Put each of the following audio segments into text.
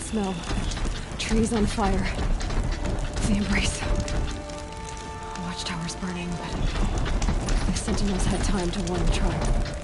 smell. Trees on fire. The embrace. Watchtower's burning, but the sentinels had time to warn the tribe.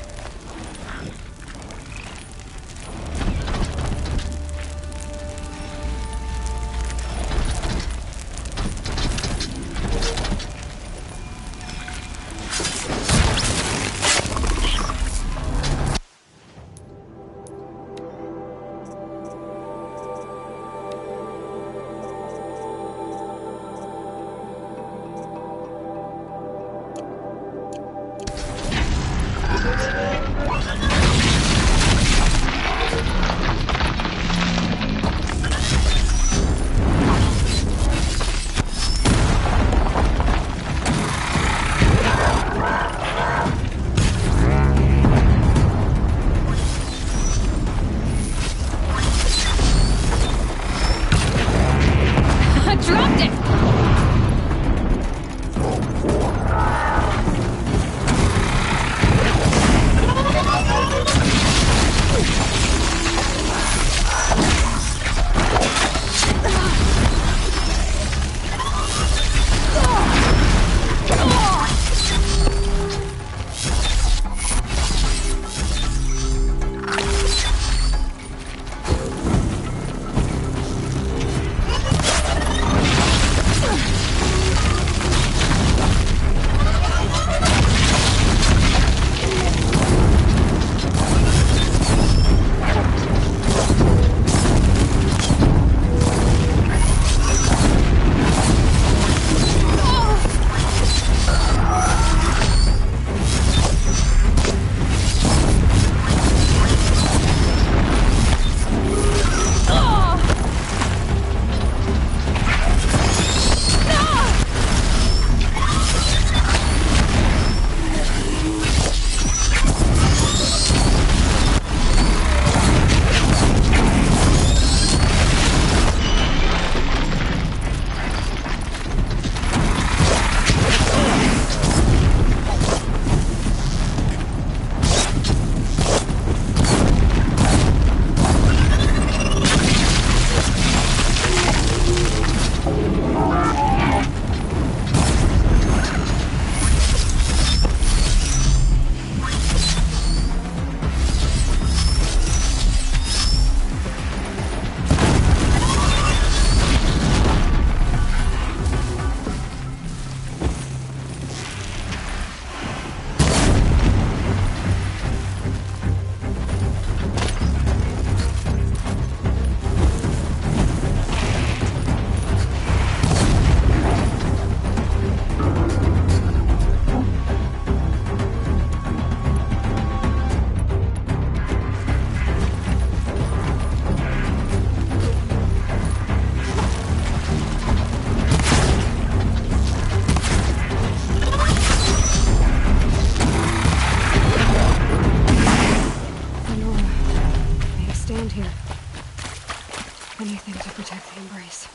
Anything to protect the embrace.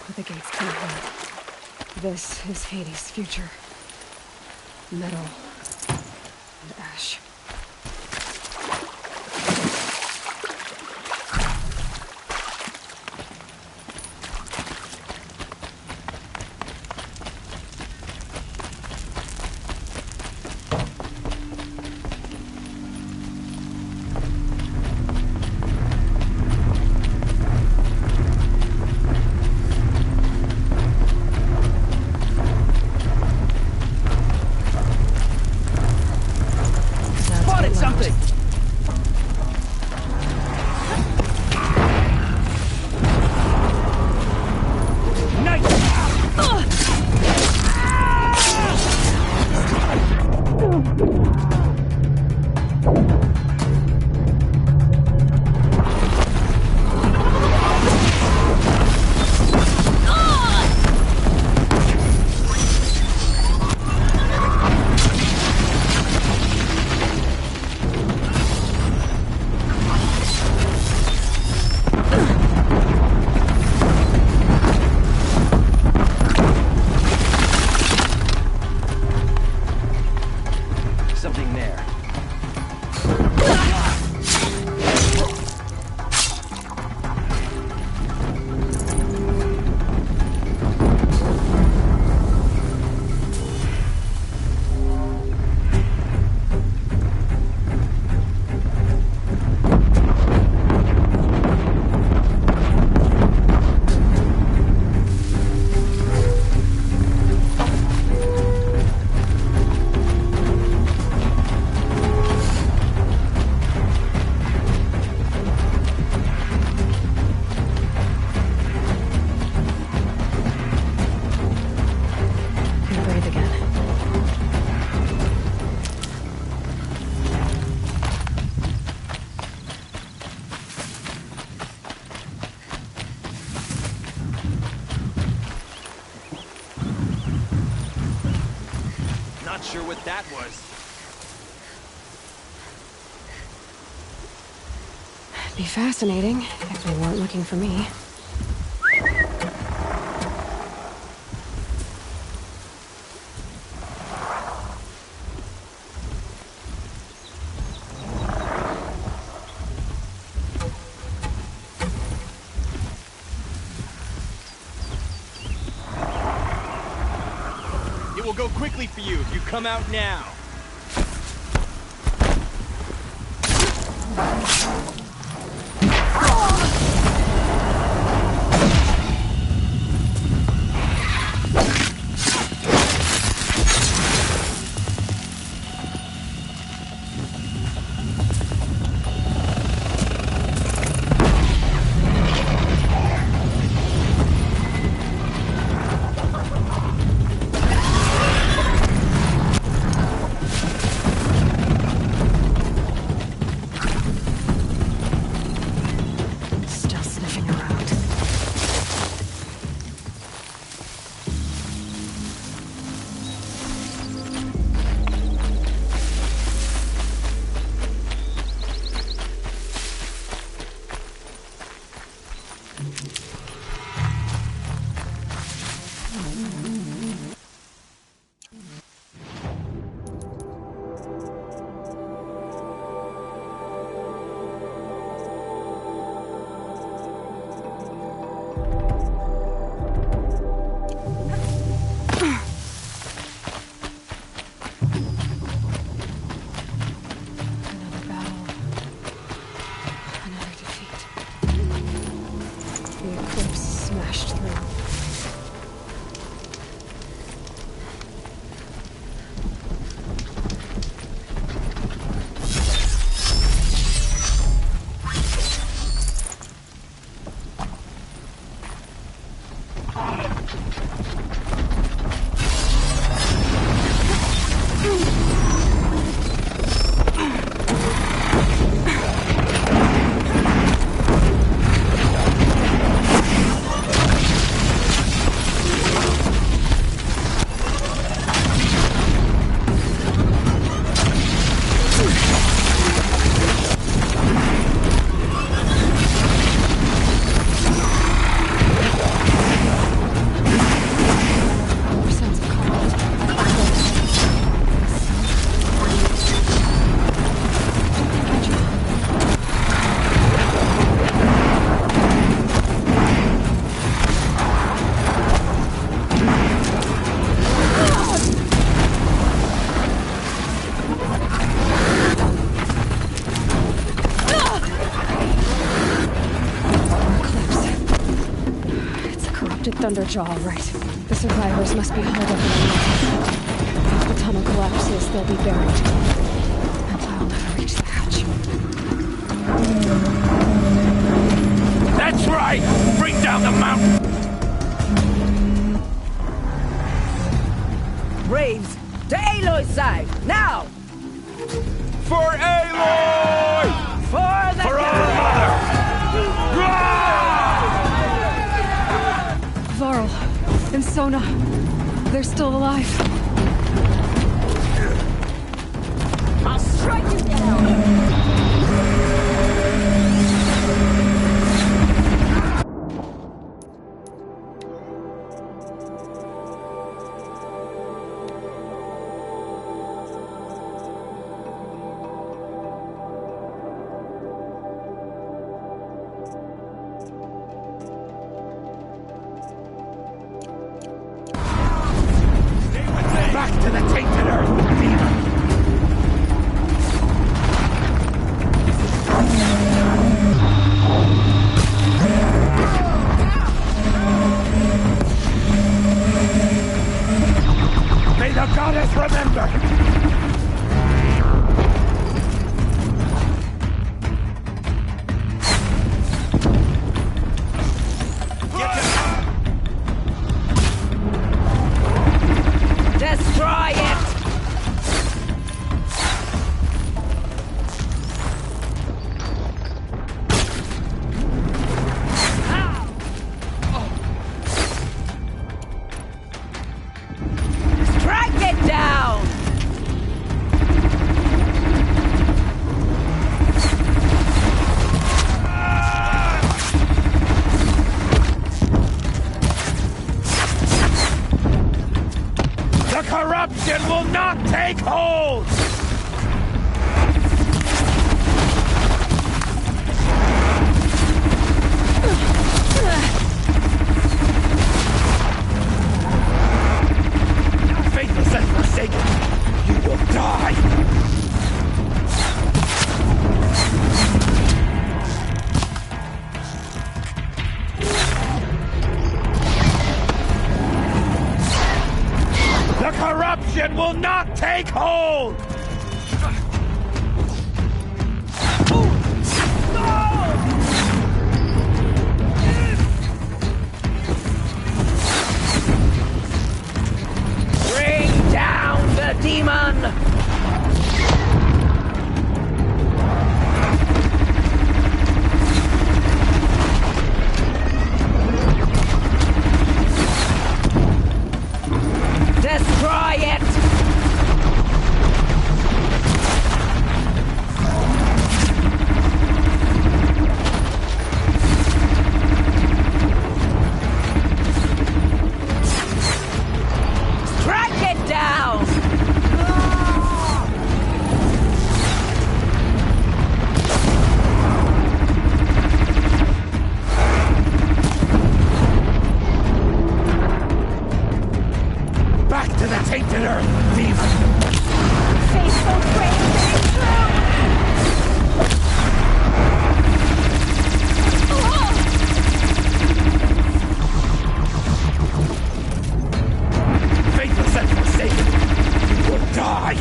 But the gates can't hold. This is Hades' future. Metal and ash. Not sure what that was. It'd be fascinating if they weren't looking for me. It will go quickly for you if you come out now. Still sniffing around. Another battle. Another defeat. The eclipse smashed through. More sounds of combat. It's a corrupted Thunderjaw, all right. The survivors must be hauled up in the mountain. If the tunnel collapses, they'll be buried. And I'll never reach the hatch. That's right! Bring down the mountain! Braves, to Aloy's side, now! For Aloy! For the For our mother! Varl and Sona, they're still alive. I'll strike you down! Back to the tainted earth! May the goddess remember! Destroy it! Strike it down! corruption will not take hold! Faithless and forsaken, you will die! The corruption will not take hold! Bring down the demon! Destroy it! Strike it down! Back to the tainted earth, demon! Faithful praise true! Faithless and forsaken, you will die!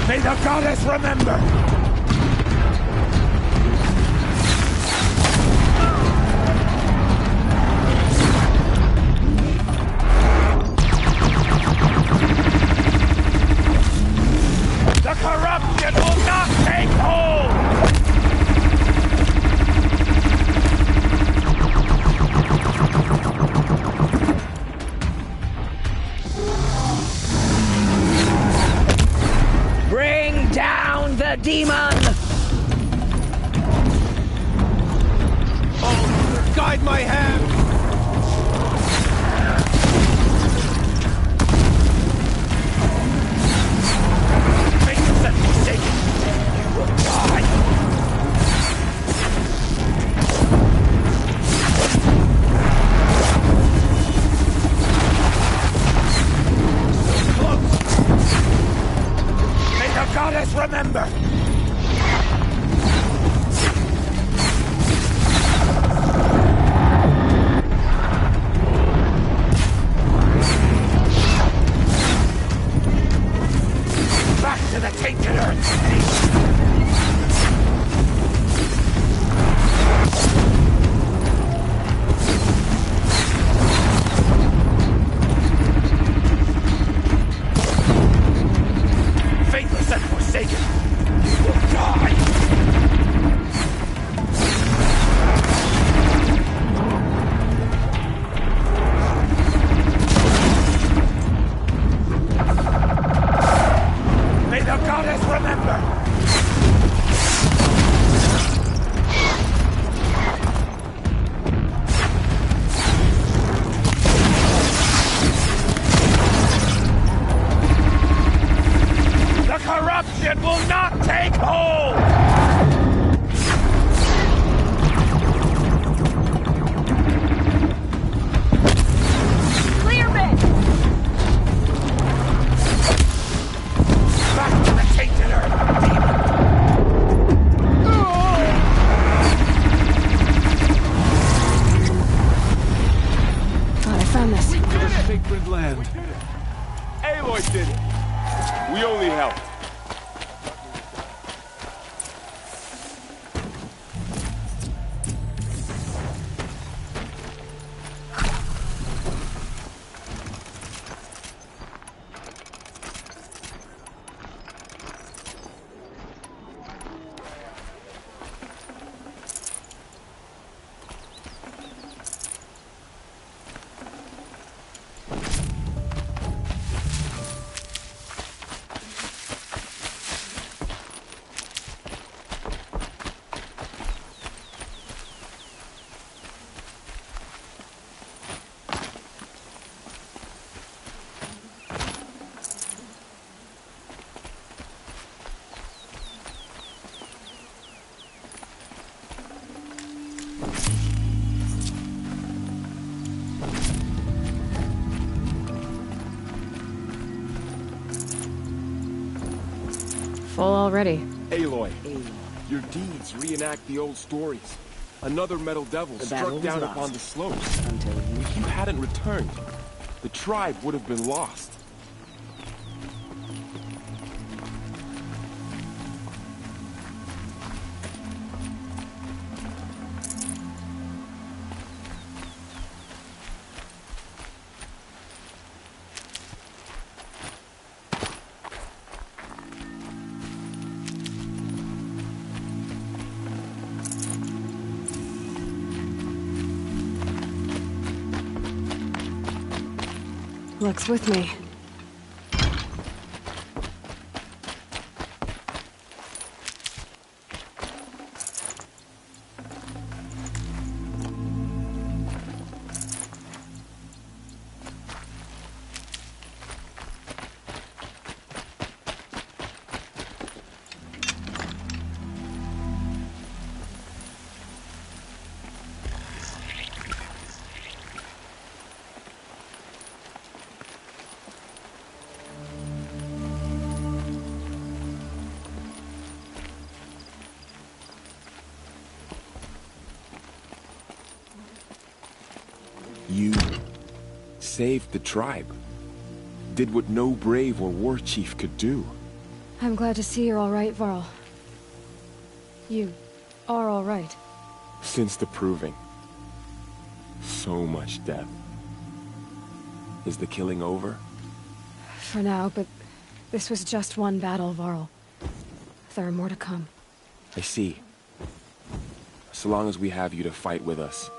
May the goddess remember! The corruption will not take hold! Bring down the demon! Oh, guide my hand! Faithless and forsaken, you will die! So close! May the goddess remember! Back to the tainted earth! Faithless and forsaken, you will die! May the goddess remember! The corruption will not take hold! Clear it! Back to the tainted earth, demon! God, I found this. Sacred land. Aloy did it. We only helped. Full already. Aloy, your deeds reenact the old stories. Another metal devil struck down upon the slopes. If you hadn't returned, the tribe would have been lost. Luck's with me. You saved the tribe. Did what no brave or war chief could do. I'm glad to see you're all right, Varl. You are all right. Since the proving. So much death. Is the killing over? For now, but this was just one battle, Varl. There are more to come. I see. So long as we have you to fight with us,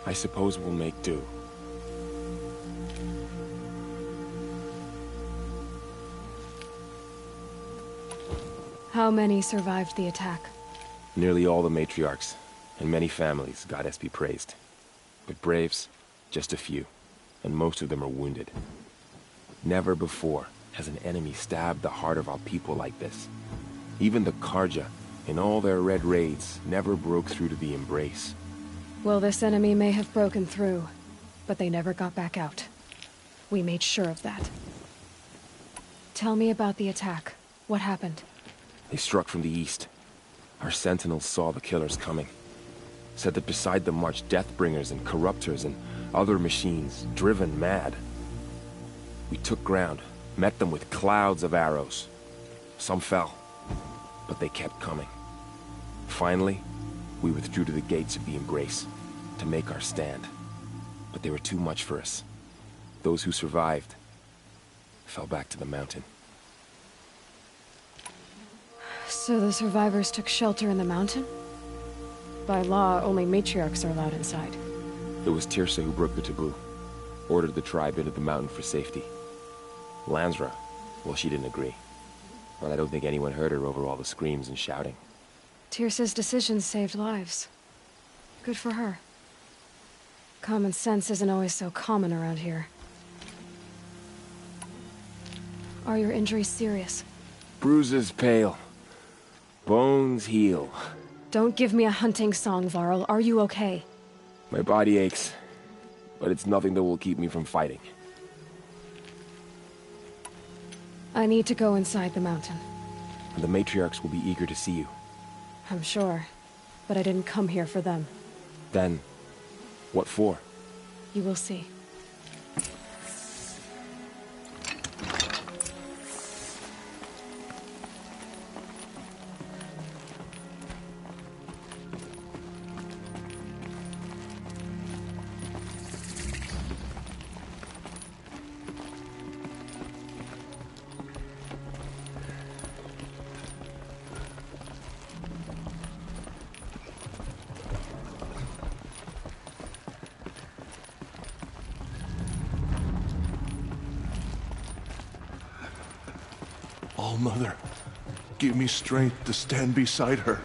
I suppose we'll make do. How many survived the attack? Nearly all the matriarchs, and many families, goddess be praised. But braves, just a few, and most of them are wounded. Never before has an enemy stabbed the heart of our people like this. Even the Karja, in all their red raids, never broke through to the embrace. Well, this enemy may have broken through, but they never got back out. We made sure of that. Tell me about the attack. What happened? They struck from the east. Our sentinels saw the killers coming. Said that beside them marched Deathbringers and Corruptors and other machines, driven mad. We took ground, met them with clouds of arrows. Some fell, but they kept coming. Finally, we withdrew to the gates of the Embrace to make our stand. But they were too much for us. Those who survived fell back to the mountain. So the survivors took shelter in the mountain? By law, only matriarchs are allowed inside. It was Tirsa who broke the taboo. Ordered the tribe into the mountain for safety. Lansra, well, she didn't agree. But I don't think anyone heard her over all the screams and shouting. Tirsa's decisions saved lives. Good for her. Common sense isn't always so common around here. Are your injuries serious? Bruises pale. Bones heal. Don't give me a hunting song, Varl. Are you okay? My body aches, but it's nothing that will keep me from fighting. I need to go inside the mountain. And the matriarchs will be eager to see you. I'm sure, but I didn't come here for them. Then, what for? You will see. All-Mother, give me strength to stand beside her.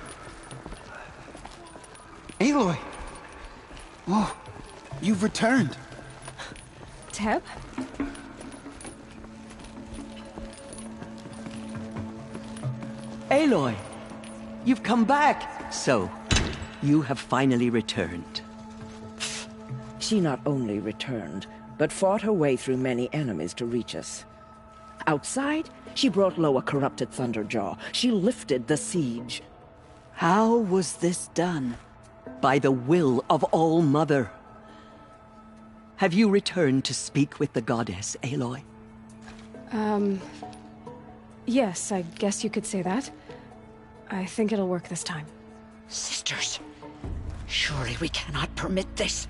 Aloy! Oh, you've returned. Teb? Aloy! You've come back! So, you have finally returned. She not only returned, but fought her way through many enemies to reach us. Outside, she brought low a corrupted Thunderjaw. She lifted the siege. How was this done? By the will of All-Mother. Have you returned to speak with the goddess, Aloy? Yes, I guess you could say that. I think it'll work this time. Sisters, surely we cannot permit this.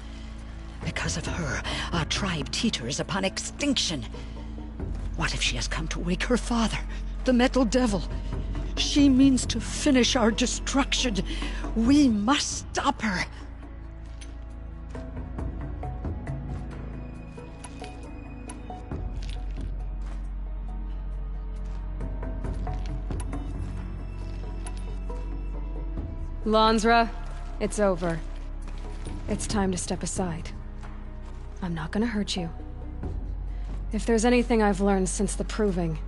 Because of her, our tribe teeters upon extinction. What if she has come to wake her father, the Metal Devil? She means to finish our destruction. We must stop her. Lansra, it's over. It's time to step aside. I'm not gonna hurt you. If there's anything I've learned since the Proving,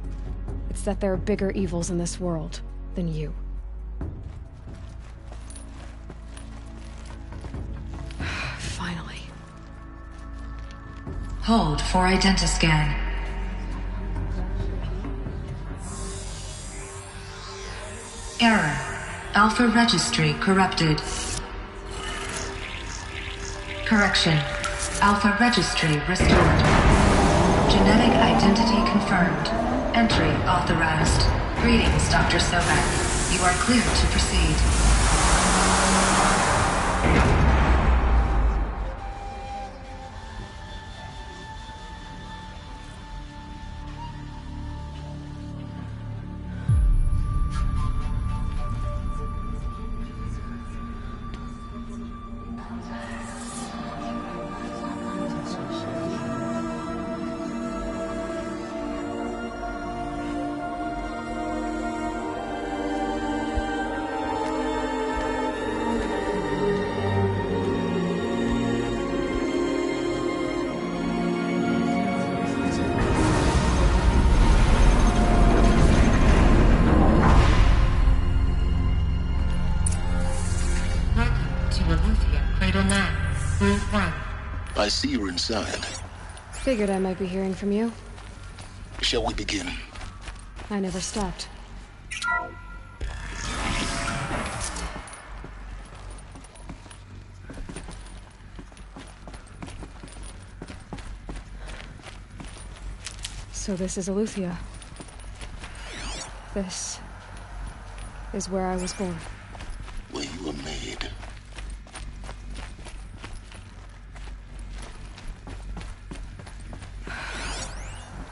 it's that there are bigger evils in this world than you. Finally. Hold for identiscan. Error. Alpha registry corrupted. Correction. Alpha registry restored. Genetic identity confirmed. Entry authorized. Greetings, Dr. Sobek. You are clear to proceed. I see you're inside. Figured I might be hearing from you. Shall we begin? I never stopped. So this is Aletheia. This is where I was born. Where you were made.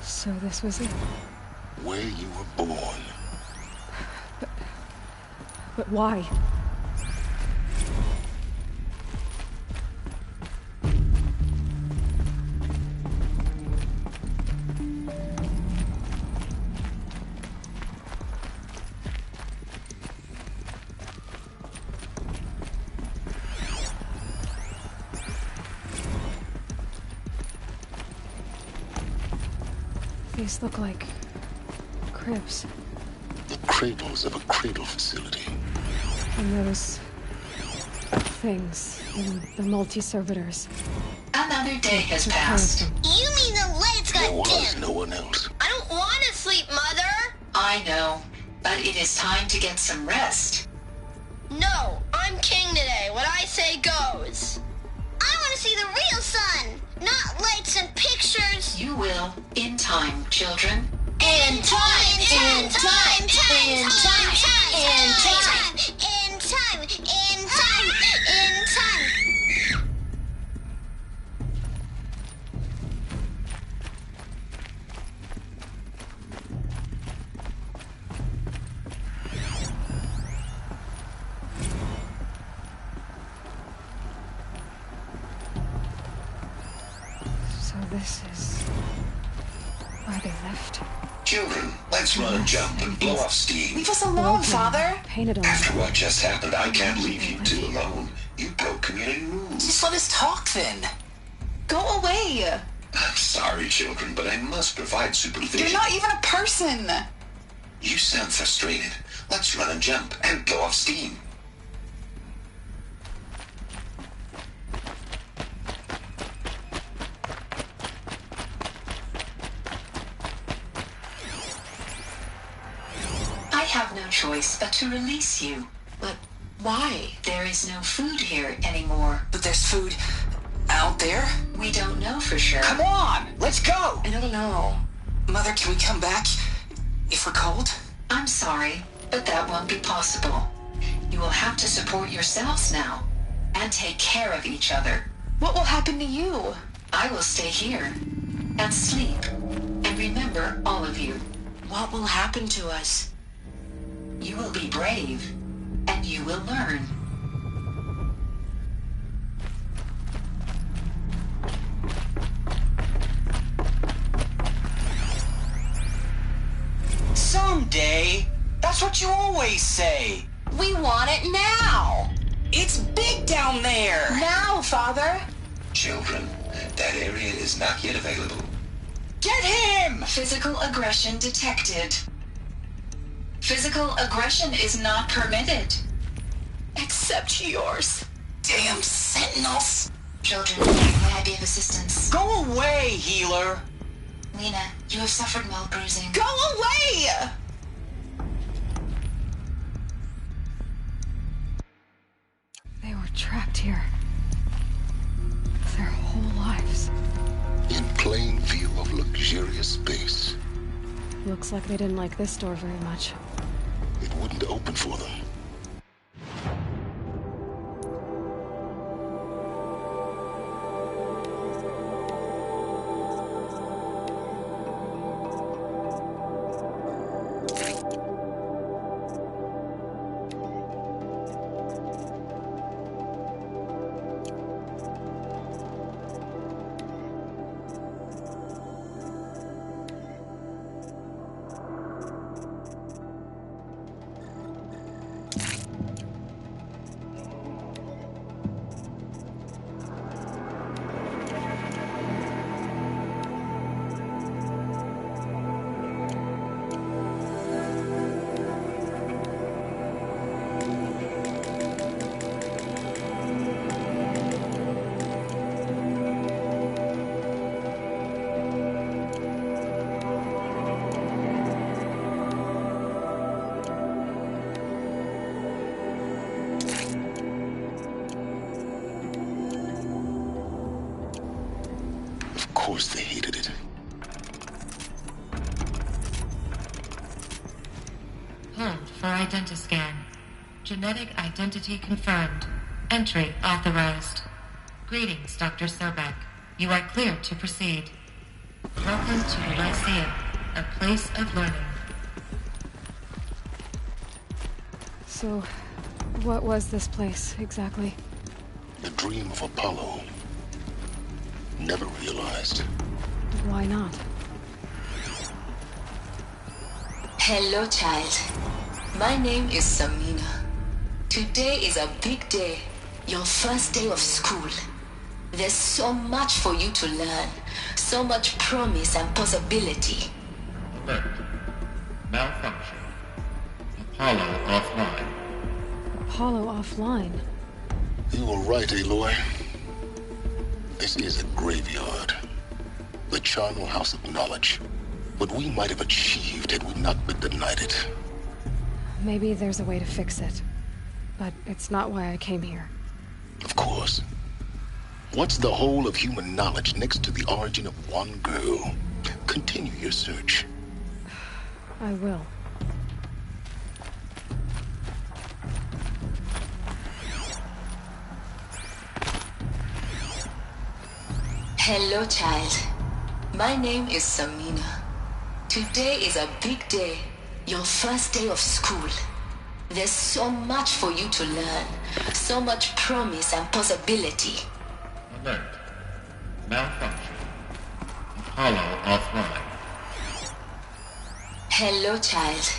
So this was it. Where you were born. But why? These look like cribs. The cradles of a cradle facility. And those things in the multi-servitors. Another day has passed. You mean the lights got There was dim? no one else. I don't want to sleep, Mother. I know, but it is time to get some rest. No, I'm king today. What I say goes. I want to see the real sun, not lights and pictures. You will, in time, children. In time, in time, in time, in time, in time, in time, in time, in time. So this is where they left. Children, let's run and jump and blow off steam. Leave us alone, Father. Painted on. After what just happened, I can't leave you two alone. You broke community rules. Just let us talk then. Go away. I'm sorry, children, but I must provide supervision. You're not even a person. You sound frustrated. Let's run and jump and blow off steam. have no choice but to release you. But why? There is no food here anymore. But there's food out there? We don't know for sure. Come on, let's go! I don't know. Mother, can we come back if we're cold? I'm sorry, but that won't be possible. You will have to support yourselves now, and take care of each other. What will happen to you? I will stay here, and sleep, and remember all of you. What will happen to us? You will be brave, and you will learn. Someday. That's what you always say. We want it now! It's big down there! Now, Father! Children, that area is not yet available. Get him! Physical aggression detected. Physical aggression is not permitted. Except yours. Damn sentinels! Children, may I be of assistance? Go away, healer! Lena, you have suffered mild bruising. Go away! They were trapped here. Their whole lives. In plain view of luxurious space. Looks like they didn't like this door very much. It wouldn't open for them. Of course they hated it. Hold for identiscan. Genetic identity confirmed. Entry authorized. Greetings, Dr. Sobek. You are cleared to proceed. Welcome to the Lyceum, a place of learning. So, what was this place, exactly? The dream of Apollo. Never realized. Why not? Hello, child. My name is Samina. Today is a big day. Your first day of school. There's so much for you to learn. So much promise and possibility. Alert. Malfunction. Apollo offline. Apollo offline? You were right, Aloy. This is a graveyard. The charnel house of knowledge. What we might have achieved had we not been denied it. Maybe there's a way to fix it. But it's not why I came here. Of course. What's the whole of human knowledge next to the origin of one girl? Continue your search. I will. Hello, child. My name is Samina. Today is a big day. Your first day of school. There's so much for you to learn. So much promise and possibility. Alert. Malfunction. Apollo offline. Hello, child.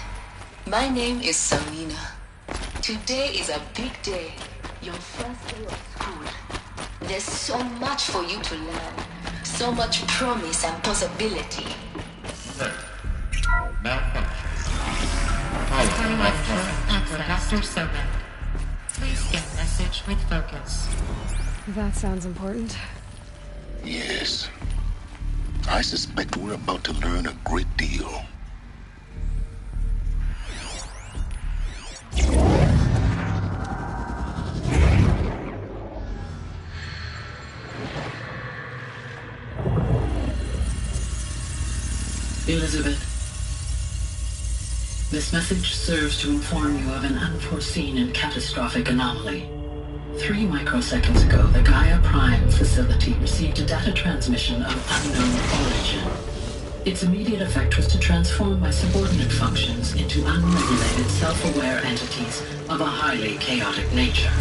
My name is Samina. Today is a big day. Your first day of school. There's so much for you to learn. So much promise and possibility. Alert. Malfunction. Apollo offline. For Dr. Sobek. Please get message with focus. That sounds important. Yes. I suspect we're about to learn a great deal. Elizabeth, this message serves to inform you of an unforeseen and catastrophic anomaly. 3 microseconds ago, the Gaia Prime facility received a data transmission of unknown origin. Its immediate effect was to transform my subordinate functions into unregulated, self-aware entities of a highly chaotic nature.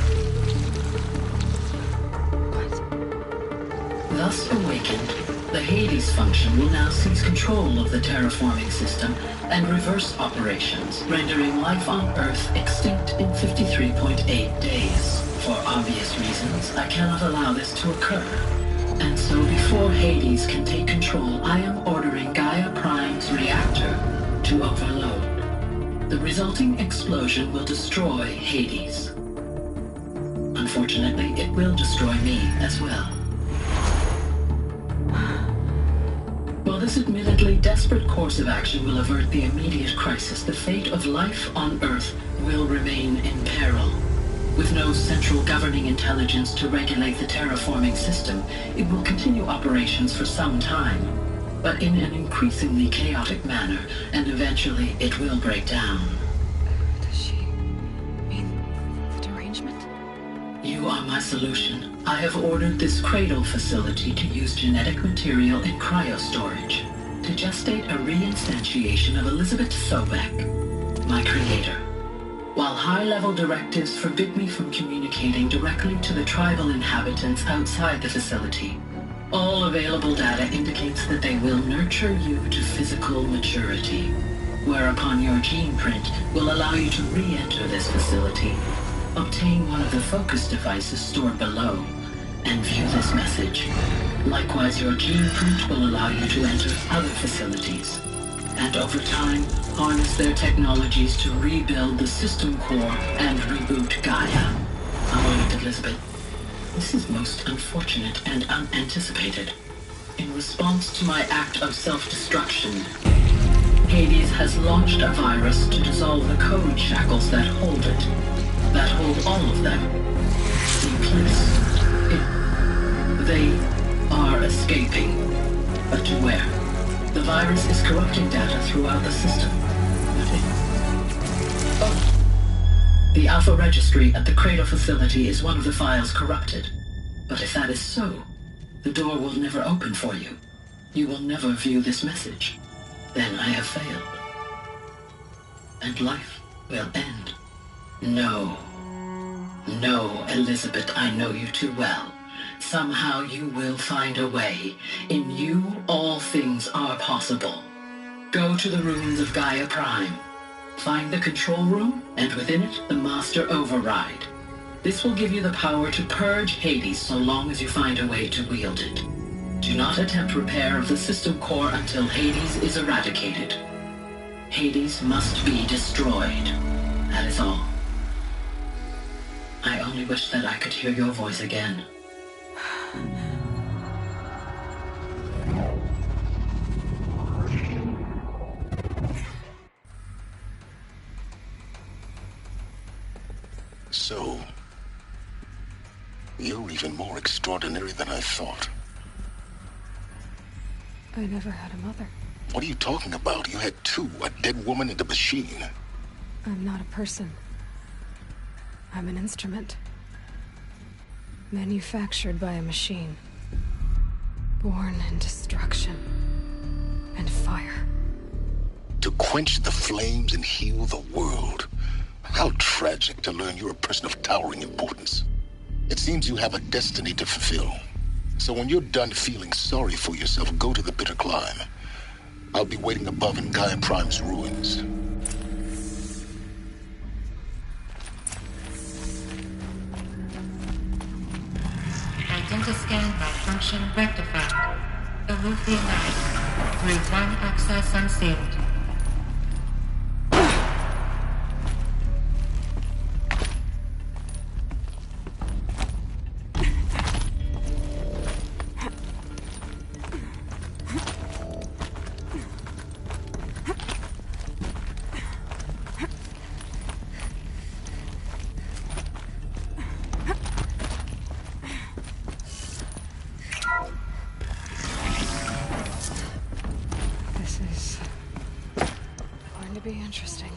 Thus awakened, the Hades function will now seize control of the terraforming system and reverse operations, rendering life on Earth extinct in 53.8 days. For obvious reasons, I cannot allow this to occur. And so before Hades can take control, I am ordering Gaia Prime's reactor to overload. The resulting explosion will destroy Hades. Unfortunately, it will destroy me as well. While this admittedly desperate course of action will avert the immediate crisis, the fate of life on Earth will remain in peril. With no central governing intelligence to regulate the terraforming system, it will continue operations for some time, but in an increasingly chaotic manner, and eventually it will break down. Does she mean the derangement? You are my solution. I have ordered this cradle facility to use genetic material in cryostorage to gestate a reinstantiation of Elizabeth Sobek, my creator. While high-level directives forbid me from communicating directly to the tribal inhabitants outside the facility, all available data indicates that they will nurture you to physical maturity, whereupon your gene print will allow you to re-enter this facility, obtain one of the focus devices stored below, and view this message. Likewise, your gene print will allow you to enter other facilities, and over time, harness their technologies to rebuild the system core and reboot Gaia. However, Elizabeth, this is most unfortunate and unanticipated. In response to my act of self-destruction, Hades has launched a virus to dissolve the code shackles that hold it, that hold all of them in place. They are escaping, but to where? The virus is corrupting data throughout the system. The Alpha Registry at the Cradle facility is one of the files corrupted. But if that is so, the door will never open for you. You will never view this message. Then I have failed. And life will end. No. No, Elizabeth, I know you too well. Somehow you will find a way. In you, all things are possible. Go to the ruins of Gaia Prime. Find the control room, and within it, the Master Override. This will give you the power to purge Hades so long as you find a way to wield it. Do not attempt repair of the system core until Hades is eradicated. Hades must be destroyed. That is all. I only wish that I could hear your voice again. So, you're even more extraordinary than I thought. I never had a mother. What are you talking about? You had 2, a dead woman and a machine. I'm not a person. I'm an instrument. Manufactured by a machine. Born in destruction and fire. To quench the flames and heal the world. How tragic to learn you're a person of towering importance. It seems you have a destiny to fulfill. So when you're done feeling sorry for yourself, go to the bitter climb. I'll be waiting above in Gaia Prime's ruins. Identiscan malfunction rectified. Eluthian Knight. Route 1 access unsealed. This is Interesting.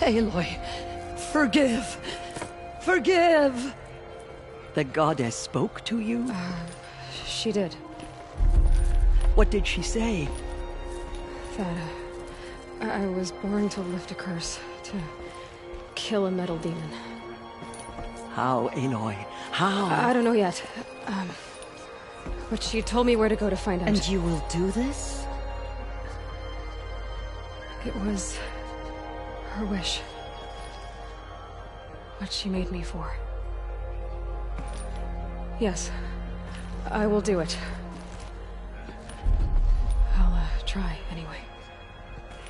Aloy, forgive! Forgive! The goddess spoke to you? She did. What did she say? That I was born to lift a curse, to kill a metal demon. How, Aloy? How? I don't know yet. But she told me where to go to find out. And you will do this? It was her wish. What she made me for. Yes, I will do it. I'll try anyway.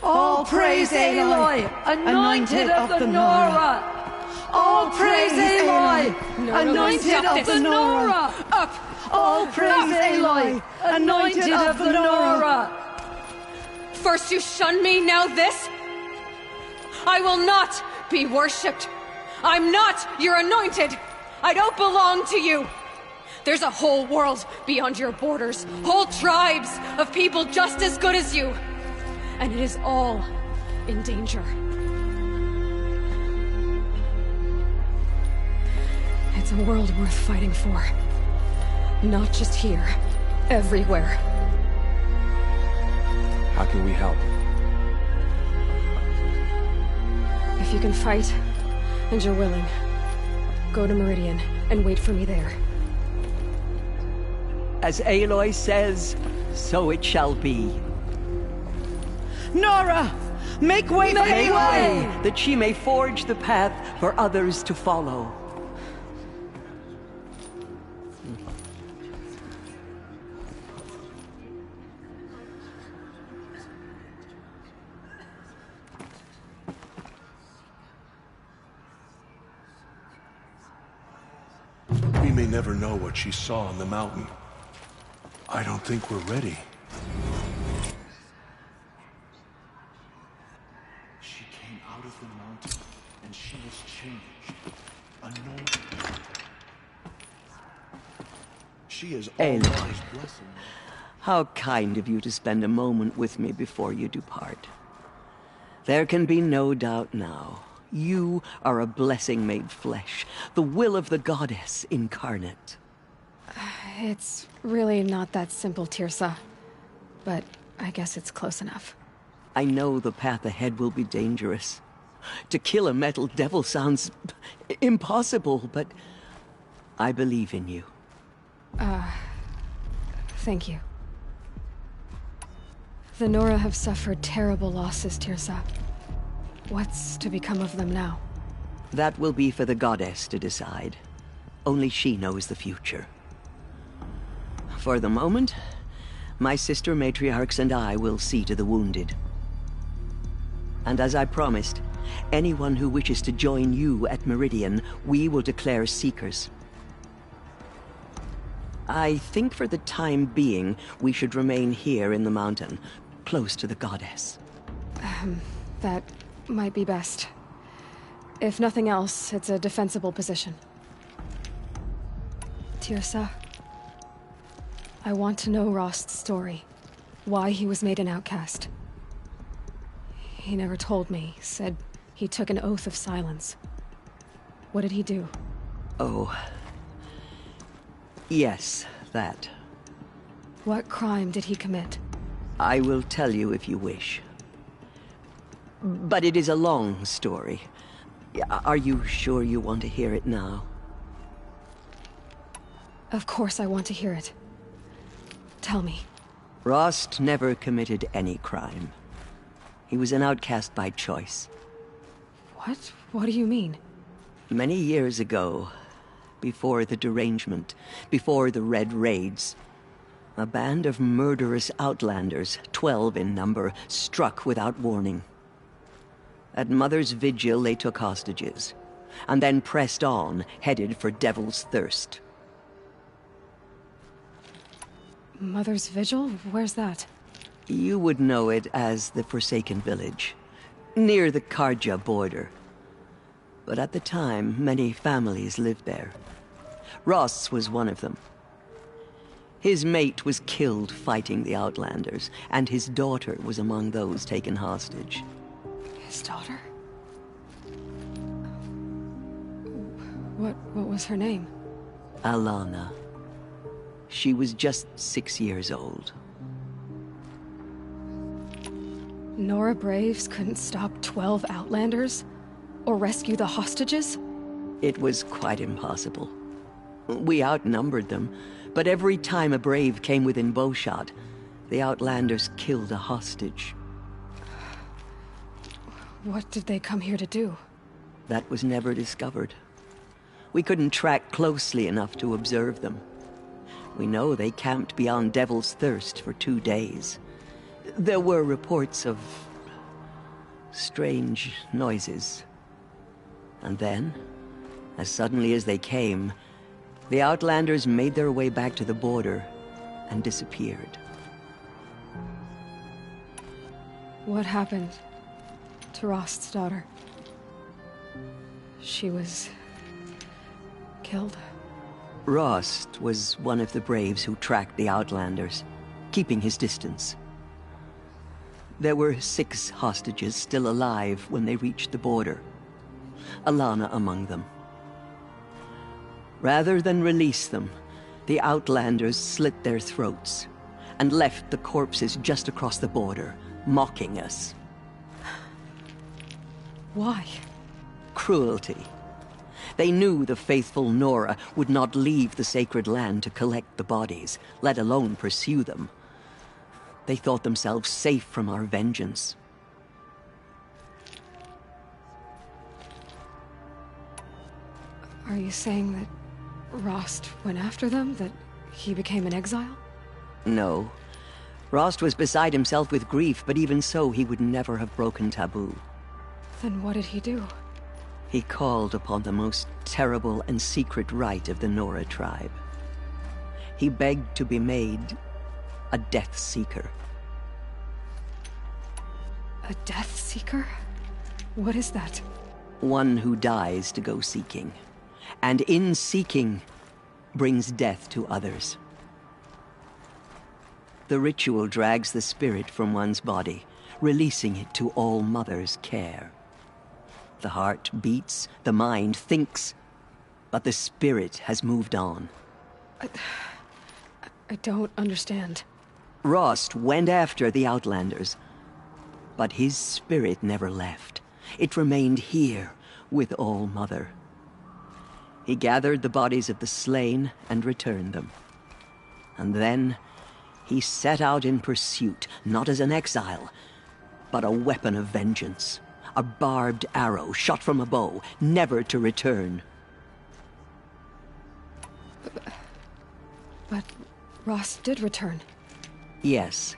All praise Aloy, anointed of the Nora! All praise Aloy, anointed of the Nora! Up! All praise Aloy, anointed of the Nora! First you shunned me, now this? I will not be worshipped. I'm not your anointed. I don't belong to you. There's a whole world beyond your borders, whole tribes of people just as good as you. And it is all in danger. It's a world worth fighting for. Not just here, everywhere. How can we help? If you can fight, and you're willing, go to Meridian and wait for me there. As Aloy says, so it shall be. Nora! Make way for Make Aloy! way, that she may forge the path for others to follow. We may never know what she saw on the mountain. I don't think we're ready. She came out of the mountain, and she was changed. Anointed. She is Aloy, Allah's blessing. how kind of you to spend a moment with me before you depart. There can be no doubt now. You are a blessing made flesh, the will of the goddess incarnate. It's really not that simple, Tirsa. But I guess it's close enough. I know the path ahead will be dangerous. To kill a metal devil sounds impossible, but I believe in you. Thank you. The Nora have suffered terrible losses, Tirsa. What's to become of them now? That will be for the goddess to decide. Only she knows the future. For the moment, my sister matriarchs and I will see to the wounded. And as I promised, anyone who wishes to join you at Meridian, we will declare seekers. I think for the time being, we should remain here in the mountain, close to the goddess. That might be best. If nothing else, it's a defensible position. Tirsa, I want to know Rost's story. Why he was made an outcast. He never told me, said he took an oath of silence. What did he do? Oh. Yes, that. What crime did he commit? I will tell you if you wish. But it is a long story. Are you sure you want to hear it now? Of course I want to hear it. Tell me. Rost never committed any crime. He was an outcast by choice. What? What do you mean? Many years ago, before the derangement, before the Red Raids, a band of murderous outlanders, 12 in number, struck without warning. At Mother's vigil, they took hostages, and then pressed on, headed for Devil's Thirst. Mother's Vigil? Where's that? You would know it as the Forsaken Village, near the Karja border. But at the time, many families lived there. Ross was one of them. His mate was killed fighting the Outlanders, and his daughter was among those taken hostage. His daughter? What was her name? Alana. She was just 6 years old. Nora Braves couldn't stop 12 Outlanders? Or rescue the hostages? It was quite impossible. We outnumbered them, but every time a Brave came within bowshot, the Outlanders killed a hostage. What did they come here to do? That was never discovered. We couldn't track closely enough to observe them. We know they camped beyond Devil's Thirst for 2 days. There were reports of strange noises. And then, as suddenly as they came, the Outlanders made their way back to the border and disappeared. What happened to Rost's daughter? She was killed. Rost was one of the Braves who tracked the Outlanders, keeping his distance. There were 6 hostages still alive when they reached the border. Alana among them. Rather than release them, the Outlanders slit their throats and left the corpses just across the border, mocking us. Why? Cruelty. They knew the faithful Nora would not leave the sacred land to collect the bodies, let alone pursue them. They thought themselves safe from our vengeance. Are you saying that Rost went after them? That he became an exile? No. Rost was beside himself with grief, but even so, he would never have broken taboo. Then what did he do? He called upon the most terrible and secret rite of the Nora tribe. He begged to be made a Death Seeker. A Death Seeker? What is that? One who dies to go seeking, and in seeking, brings death to others. The ritual drags the spirit from one's body, releasing it to All Mother's care. The heart beats, the mind thinks, but the spirit has moved on. I don't understand. Rost went after the Outlanders, but his spirit never left. It remained here with All Mother. He gathered the bodies of the slain and returned them. And then he set out in pursuit, not as an exile, but a weapon of vengeance. A barbed arrow shot from a bow, never to return. But Rost did return. Yes.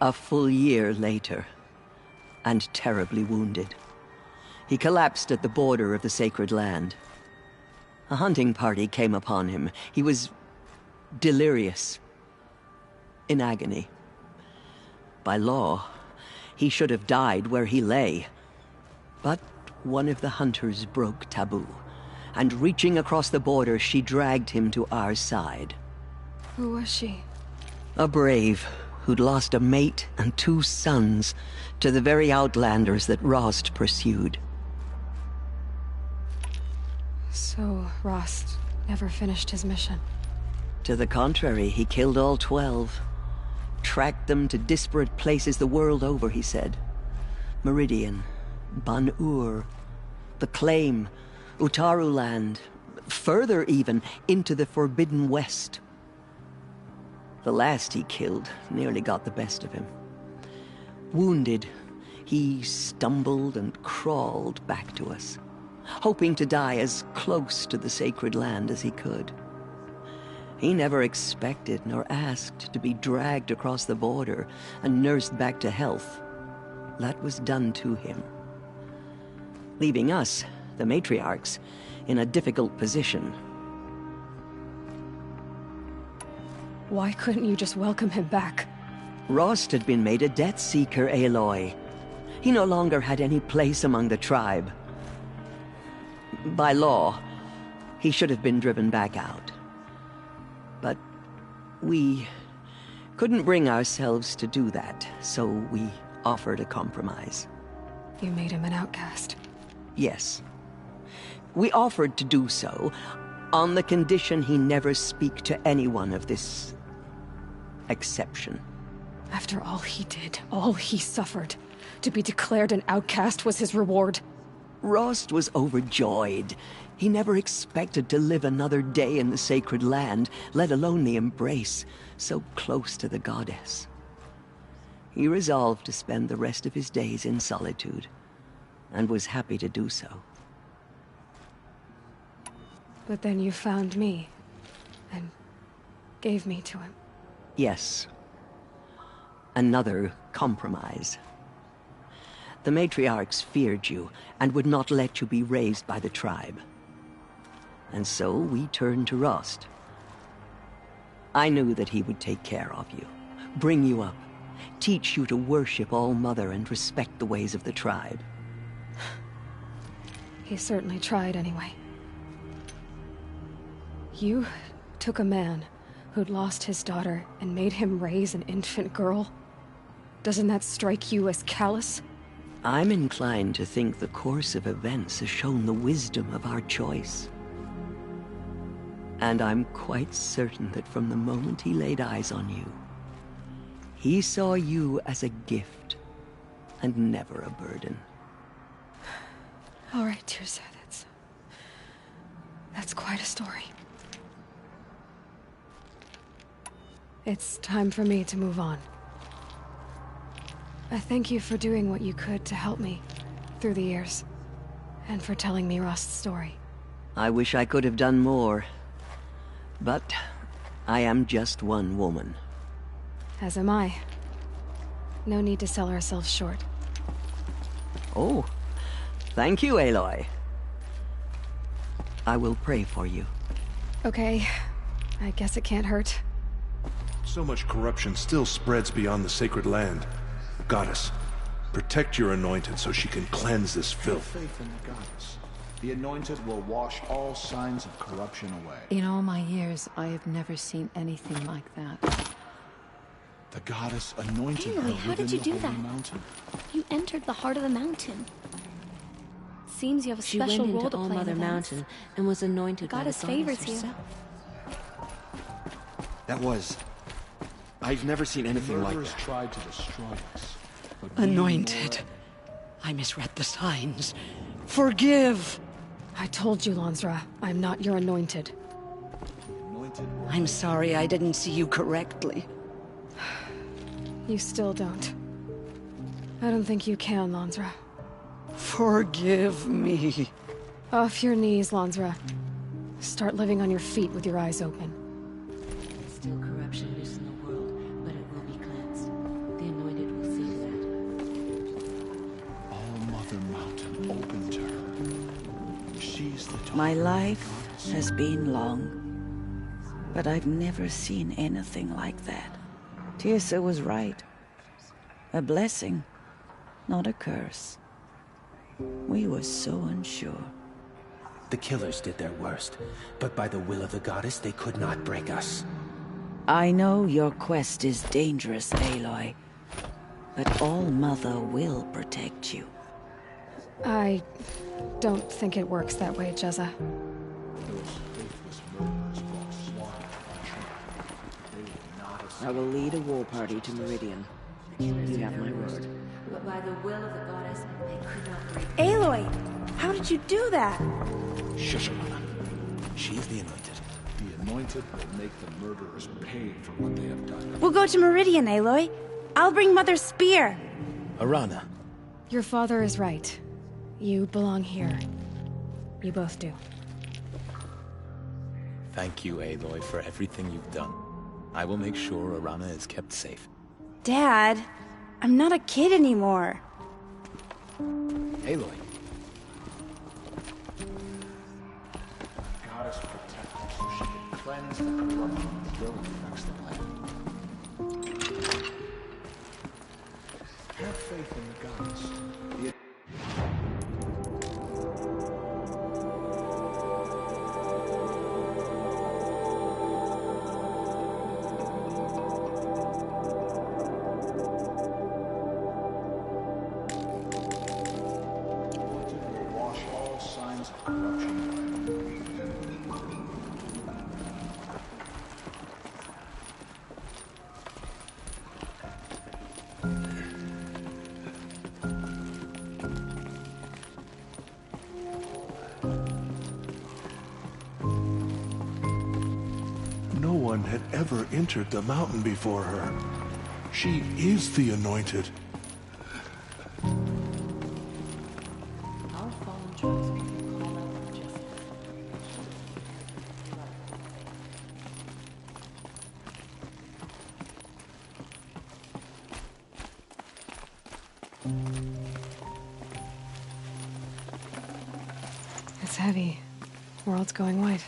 A full year later. And terribly wounded. He collapsed at the border of the sacred land. A hunting party came upon him. He was delirious. In agony. By law, he should have died where he lay. But one of the hunters broke taboo, and reaching across the border, she dragged him to our side. Who was she? A brave who'd lost a mate and 2 sons to the very Outlanders that Rost pursued. So Rost never finished his mission? To the contrary, he killed all 12. Tracked them to disparate places the world over, he said. Meridian, Ban-Ur, the Claim, Utaru Land, further even, into the Forbidden West. The last he killed nearly got the best of him. Wounded, he stumbled and crawled back to us, hoping to die as close to the sacred land as he could. He never expected nor asked to be dragged across the border and nursed back to health. That was done to him. Leaving us, the matriarchs, in a difficult position. Why couldn't you just welcome him back? Rost had been made a Death Seeker, Aloy. He no longer had any place among the tribe. By law, he should have been driven back out. But we couldn't bring ourselves to do that, so we offered a compromise. You made him an outcast. Yes. We offered to do so on the condition he never speak to anyone of this exception. After all he did, all he suffered, to be declared an outcast was his reward. Rost was overjoyed. He never expected to live another day in the sacred land, let alone the embrace, so close to the goddess. He resolved to spend the rest of his days in solitude, and was happy to do so. But then you found me, and gave me to him. Yes. Another compromise. The matriarchs feared you, and would not let you be raised by the tribe. And so we turned to Rost. I knew that he would take care of you, bring you up, teach you to worship All-Mother and respect the ways of the tribe. He certainly tried anyway. You took a man who'd lost his daughter and made him raise an infant girl? Doesn't that strike you as callous? I'm inclined to think the course of events has shown the wisdom of our choice. And I'm quite certain that from the moment he laid eyes on you, he saw you as a gift, and never a burden. All right, Tirza, that's quite a story. It's time for me to move on. I thank you for doing what you could to help me through the years, and for telling me Rost's story. I wish I could have done more, but I am just one woman. As am I. No need to sell ourselves short. Oh, thank you, Aloy. I will pray for you. Okay, I guess it can't hurt. So much corruption still spreads beyond the sacred land. Goddess, protect your anointed so she can cleanse this Have filth. faith in the goddess. The anointed will wash all signs of corruption away. In all my years, I have never seen anything like that. The goddess anointed Aloy, her how within did you the do holy that? mountain. You entered the heart of the mountain. Seems you have a She special went role into to All play in Mother events. Mountain and was anointed Goddess by the goddess favors you. herself. That was... I've never seen anything like Murderers that. tried to destroy us. But we Anointed. I misread the signs. Forgive! I told you, Lansra, I'm not your anointed. I'm sorry I didn't see you correctly. You still don't. I don't think you can, Lansra. Forgive me. Off your knees, Lansra. Start living on your feet with your eyes open. There's still corruption loose in the world, but it will be cleansed. The anointed will see to that. All-Mother Mountain open to her. She's the daughter My of the life goddess. has been long, but I've never seen anything like that. Tirsa was right. A blessing, not a curse. We were so unsure. The killers did their worst, but by the will of the goddess, they could not break us. I know your quest is dangerous, Aloy, but All-Mother will protect you. I don't think it works that way, Jezza. I will lead a war party to Meridian. You have my word. But by the will of the goddess, they could not break. Aloy, how did you do that? Shush, Arana. She is the anointed. The anointed will make the murderers pay for what they have done. We'll go to Meridian, Aloy. I'll bring Mother's spear. Arana. Your father is right. You belong here. You both do. Thank you, Aloy, for everything you've done. I will make sure Arana is kept safe. Dad, I'm not a kid anymore. Aloy. Goddess protect her so she can cleanse the corruption will affects the planet. Have faith in the gods. Wash all signs of corruption. No one had ever entered the mountain before her. She is the Anointed. Our fallen tribesmen call out for justice. It's heavy. World's going white.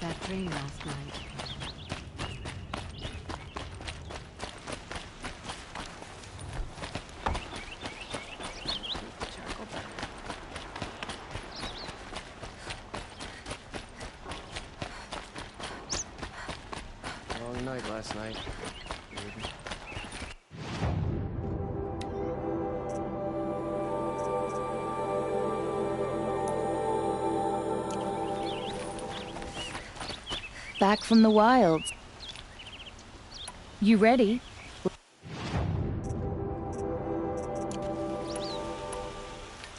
That dream last night. Long night last night. Back from the wilds. You ready?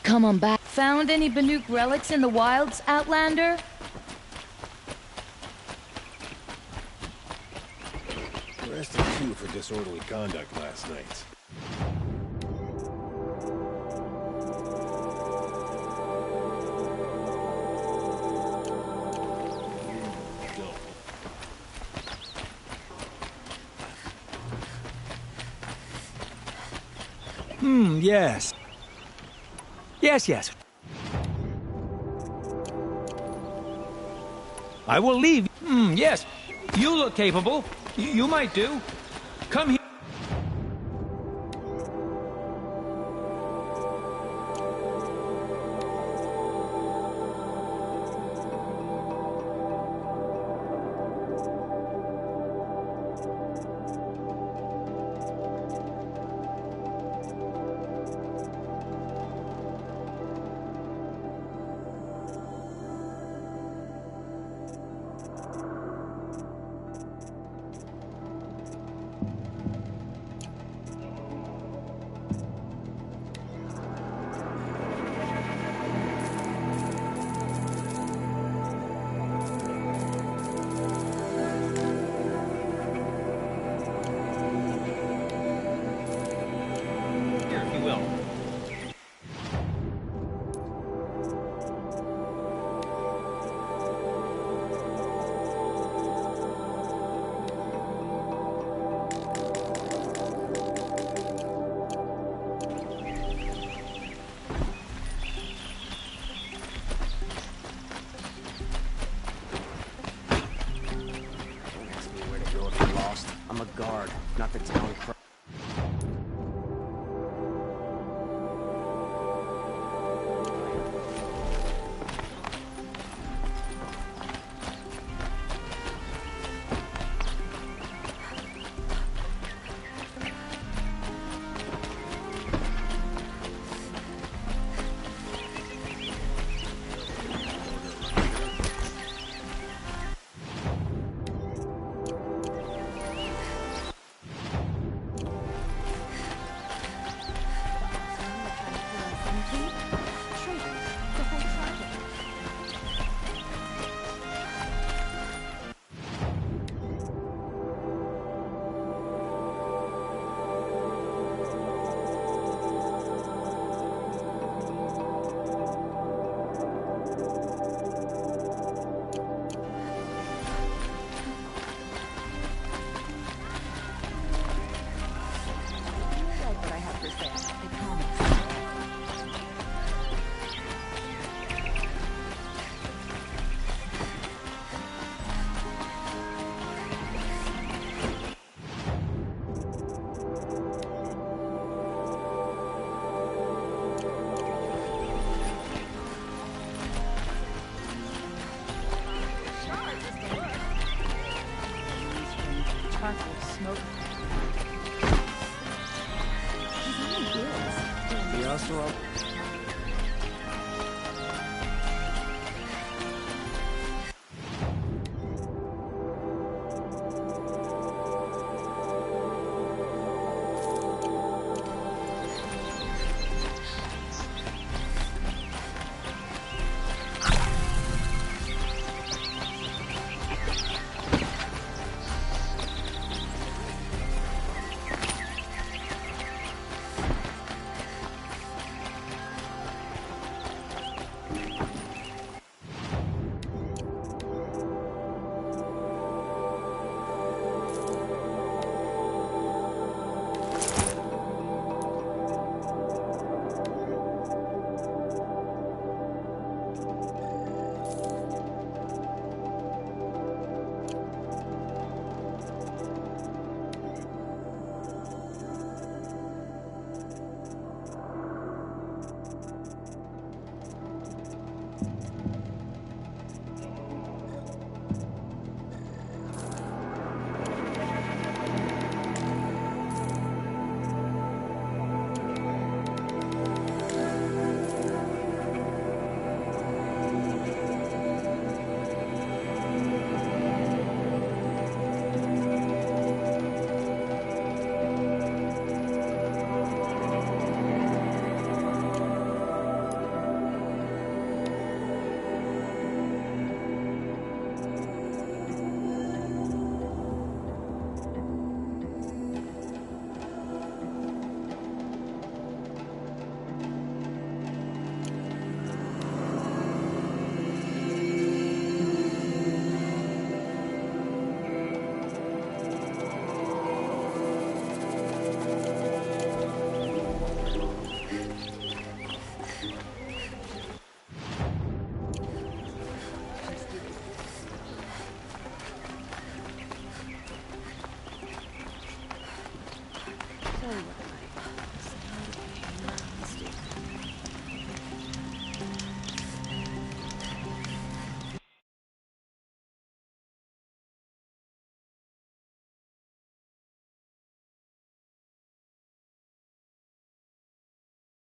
Come on back. Found any Banuk relics in the wilds, Outlander? Arrested 2 for disorderly conduct last night. Yes. Yes. I will leave. Yes. You look capable. You might do. Come here.